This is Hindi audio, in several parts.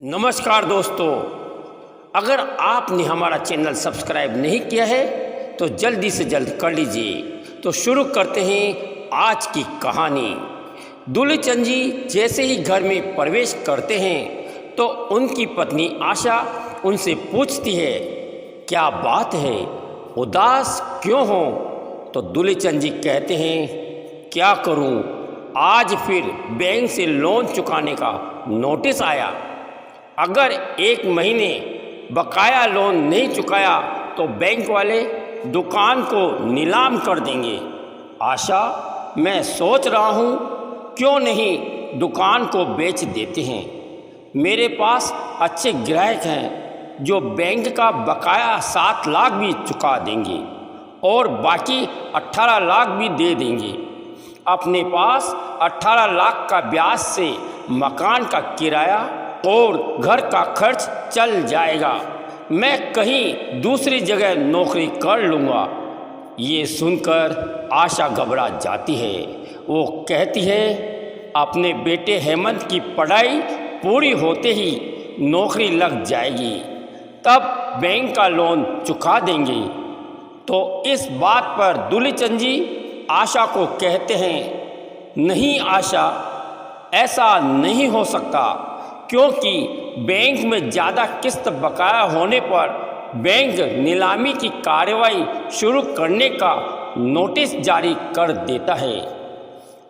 नमस्कार दोस्तों, अगर आपने हमारा चैनल सब्सक्राइब नहीं किया है तो जल्दी से जल्द कर लीजिए। तो शुरू करते हैं आज की कहानी। दूलीचंद जी जैसे ही घर में प्रवेश करते हैं तो उनकी पत्नी आशा उनसे पूछती है, क्या बात है, उदास क्यों हो? तो दूलीचंद जी कहते हैं, क्या करूं, आज फिर बैंक से लोन चुकाने का नोटिस आया। अगर 1 महीने बकाया लोन नहीं चुकाया तो बैंक वाले दुकान को नीलाम कर देंगे। आशा, मैं सोच रहा हूँ क्यों नहीं दुकान को बेच देते हैं। मेरे पास अच्छे ग्राहक हैं जो बैंक का बकाया 7 लाख भी चुका देंगे और बाकी 18 लाख भी दे देंगे। अपने पास 18 लाख का ब्याज से मकान का किराया और घर का खर्च चल जाएगा। मैं कहीं दूसरी जगह नौकरी कर लूँगा। ये सुनकर आशा घबरा जाती है। वो कहती है, अपने बेटे हेमंत की पढ़ाई पूरी होते ही नौकरी लग जाएगी, तब बैंक का लोन चुका देंगे। तो इस बात पर दूलीचंद जी आशा को कहते हैं, नहीं आशा, ऐसा नहीं हो सकता, क्योंकि बैंक में ज़्यादा किस्त बकाया होने पर बैंक नीलामी की कार्रवाई शुरू करने का नोटिस जारी कर देता है।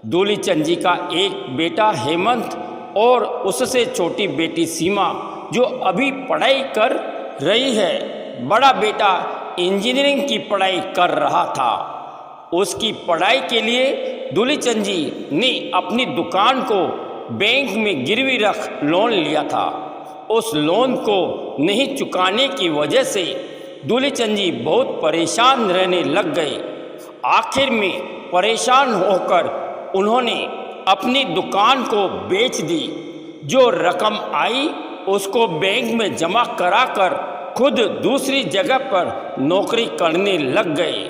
दूलीचंद जी का एक बेटा हेमंत और उससे छोटी बेटी सीमा जो अभी पढ़ाई कर रही है, बड़ा बेटा इंजीनियरिंग की पढ़ाई कर रहा था। उसकी पढ़ाई के लिए दूलीचंद जी ने अपनी दुकान को बैंक में गिरवी रख लोन लिया था। उस लोन को नहीं चुकाने की वजह से दूलीचंद जी बहुत परेशान रहने लग गए। आखिर में परेशान होकर उन्होंने अपनी दुकान को बेच दी। जो रकम आई उसको बैंक में जमा कराकर खुद दूसरी जगह पर नौकरी करने लग गए।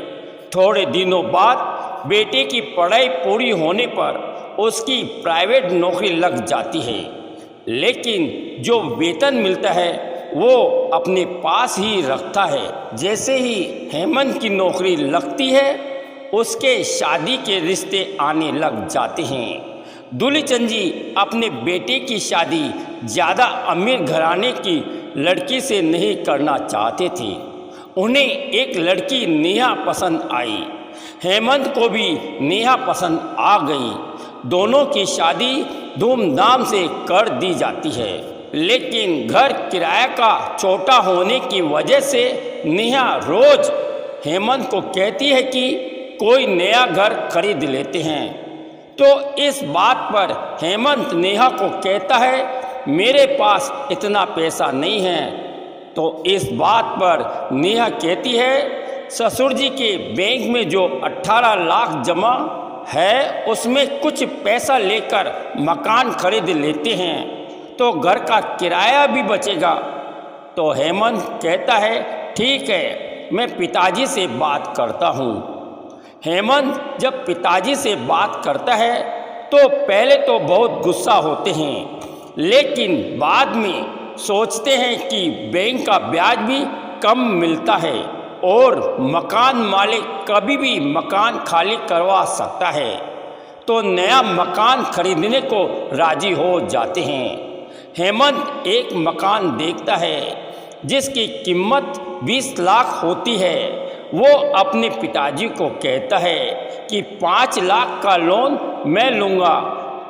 थोड़े दिनों बाद बेटे की पढ़ाई पूरी होने पर उसकी प्राइवेट नौकरी लग जाती है, लेकिन जो वेतन मिलता है वो अपने पास ही रखता है। जैसे ही हेमंत की नौकरी लगती है उसके शादी के रिश्ते आने लग जाते हैं। दूलीचंद जी अपने बेटे की शादी ज़्यादा अमीर घराने की लड़की से नहीं करना चाहते थे। उन्हें एक लड़की नेहा पसंद आई। हेमंत को भी नेहा पसंद आ गई। दोनों की शादी धूमधाम से कर दी जाती है, लेकिन घर किराया का छोटा होने की वजह से नेहा रोज हेमंत को कहती है कि कोई नया घर खरीद लेते हैं। तो इस बात पर हेमंत नेहा को कहता है, मेरे पास इतना पैसा नहीं है। तो इस बात पर नेहा कहती है, ससुर जी के बैंक में जो 18 लाख जमा है उसमें कुछ पैसा लेकर मकान खरीद लेते हैं तो घर का किराया भी बचेगा। तो हेमंत कहता है, ठीक है, मैं पिताजी से बात करता हूँ। हेमंत जब पिताजी से बात करता है तो पहले तो बहुत गुस्सा होते हैं, लेकिन बाद में सोचते हैं कि बैंक का ब्याज भी कम मिलता है और मकान मालिक कभी भी मकान खाली करवा सकता है, तो नया मकान खरीदने को राजी हो जाते हैं। हेमंत एक मकान देखता है जिसकी कीमत 20 लाख होती है। वो अपने पिताजी को कहता है कि 5 लाख का लोन मैं लूँगा।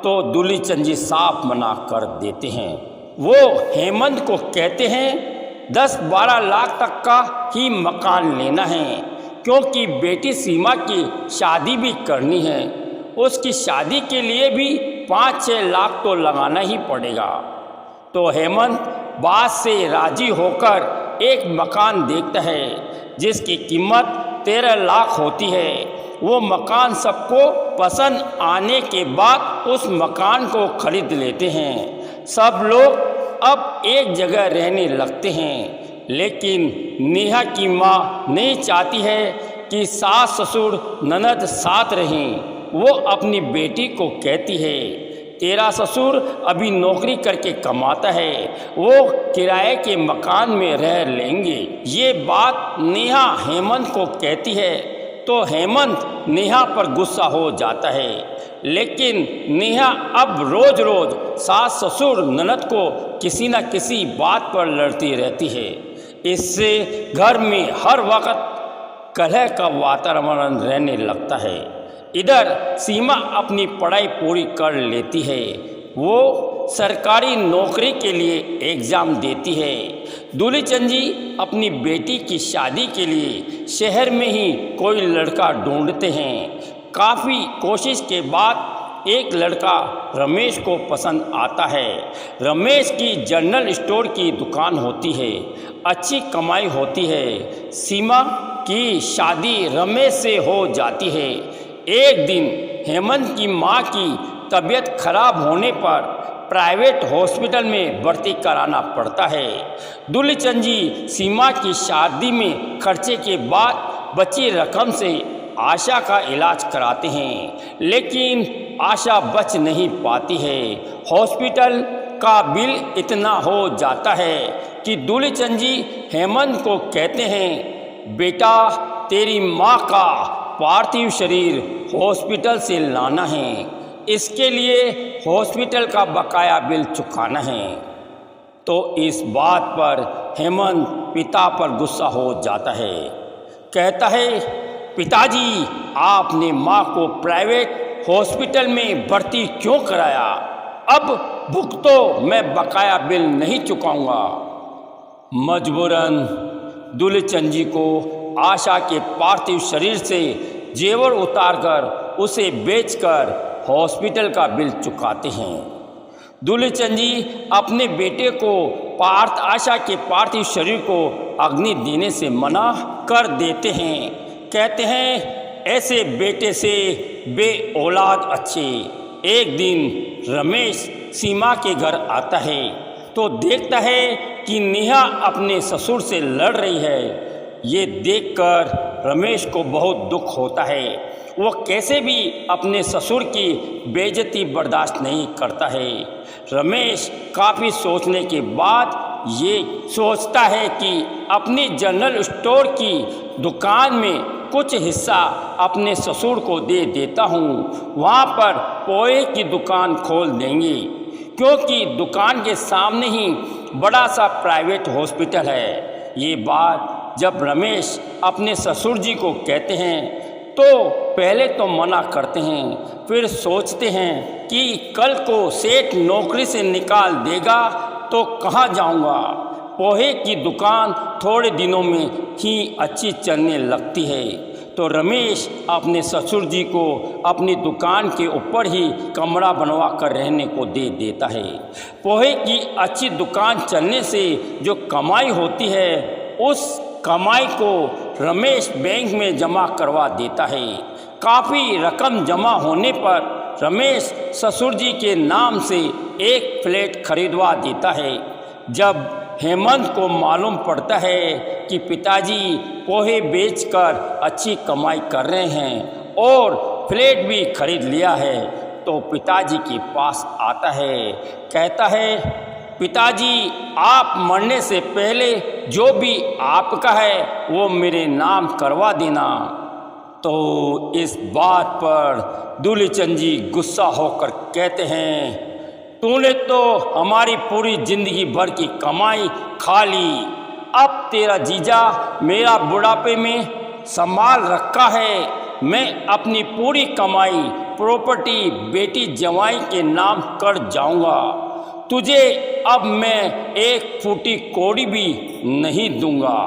तो दूलीचंद जी साफ मना कर देते हैं। वो हेमंत को कहते हैं, 10-12 लाख तक का ही मकान लेना है, क्योंकि बेटी सीमा की शादी भी करनी है। उसकी शादी के लिए भी 5-6 लाख तो लगाना ही पड़ेगा। तो हेमंत बात से राजी होकर एक मकान देखता है जिसकी कीमत 13 लाख होती है। वो मकान सबको पसंद आने के बाद उस मकान को खरीद लेते हैं। सब लोग अब एक जगह रहने लगते हैं, लेकिन नेहा की माँ नहीं चाहती है कि सास ससुर ननद साथ रहें। वो अपनी बेटी को कहती है तेरा ससुर अभी नौकरी करके कमाता है, वो किराए के मकान में रह लेंगे। ये बात नेहा हेमंत को कहती है तो हेमंत नेहा पर गुस्सा हो जाता है, लेकिन नेहा अब रोज रोज सास ससुर ननद को किसी न किसी बात पर लड़ती रहती है। इससे घर में हर वक्त कलह का वातावरण रहने लगता है। इधर सीमा अपनी पढ़ाई पूरी कर लेती है, वो सरकारी नौकरी के लिए एग्ज़ाम देती है। दूलीचंद जी अपनी बेटी की शादी के लिए शहर में ही कोई लड़का ढूंढते हैं। काफ़ी कोशिश के बाद एक लड़का रमेश को पसंद आता है। रमेश की जनरल स्टोर की दुकान होती है, अच्छी कमाई होती है। सीमा की शादी रमेश से हो जाती है। एक दिन हेमंत की माँ की तबीयत खराब होने पर प्राइवेट हॉस्पिटल में भर्ती कराना पड़ता है। दूलीचंद जी सीमा की शादी में खर्चे के बाद बची रकम से आशा का इलाज कराते हैं, लेकिन आशा बच नहीं पाती है। हॉस्पिटल का बिल इतना हो जाता है कि दूलीचंद जी हेमंत को कहते हैं, बेटा तेरी माँ का पार्थिव शरीर हॉस्पिटल से लाना है, इसके लिए हॉस्पिटल का बकाया बिल चुकाना है। तो इस बात पर हेमंत पिता पर गुस्सा हो जाता है। कहता है, पिताजी आपने माँ को प्राइवेट हॉस्पिटल में भर्ती क्यों कराया? अब भुगतो, मैं बकाया बिल नहीं चुकाऊंगा। मजबूरन दूलीचंद जी को आशा के पार्थिव शरीर से जेवर उतारकर उसे बेचकर हॉस्पिटल का बिल चुकाते हैं। दूलीचंद जी अपने बेटे को आशा के पार्थिव शरीर को अग्नि देने से मना कर देते हैं। कहते हैं, ऐसे बेटे से बे औलाद अच्छे। एक दिन रमेश सीमा के घर आता है तो देखता है कि नेहा अपने ससुर से लड़ रही है। ये देखकर रमेश को बहुत दुख होता है। वो कैसे भी अपने ससुर की बेइज्जती बर्दाश्त नहीं करता है। रमेश काफ़ी सोचने के बाद ये सोचता है कि अपनी जनरल स्टोर की दुकान में कुछ हिस्सा अपने ससुर को दे देता हूँ। वहाँ पर पोहे की दुकान खोल देंगे, क्योंकि दुकान के सामने ही बड़ा सा प्राइवेट हॉस्पिटल है। ये बात जब रमेश अपने ससुर जी को कहते हैं तो पहले तो मना करते हैं, फिर सोचते हैं कि कल को सेठ नौकरी से निकाल देगा तो कहाँ जाऊँगा। पोहे की दुकान थोड़े दिनों में ही अच्छी चलने लगती है तो रमेश अपने ससुर जी को अपनी दुकान के ऊपर ही कमरा बनवा कर रहने को दे देता है। पोहे की अच्छी दुकान चलने से जो कमाई होती है उस कमाई को रमेश बैंक में जमा करवा देता है। काफ़ी रकम जमा होने पर रमेश ससुर जी के नाम से एक फ्लैट खरीदवा देता है। जब हेमंत को मालूम पड़ता है कि पिताजी पोहे बेचकर अच्छी कमाई कर रहे हैं और फ्लैट भी खरीद लिया है तो पिताजी के पास आता है। कहता है, पिताजी आप मरने से पहले जो भी आपका है वो मेरे नाम करवा देना। तो इस बात पर दूलीचंद जी गुस्सा होकर कहते हैं, तूने तो हमारी पूरी जिंदगी भर की कमाई खा ली। अब तेरा जीजा मेरा बुढ़ापे में संभाल रखा है। मैं अपनी पूरी कमाई प्रॉपर्टी बेटी जवाई के नाम कर जाऊंगा। तुझे अब मैं एक फूटी कौड़ी भी नहीं दूंगा।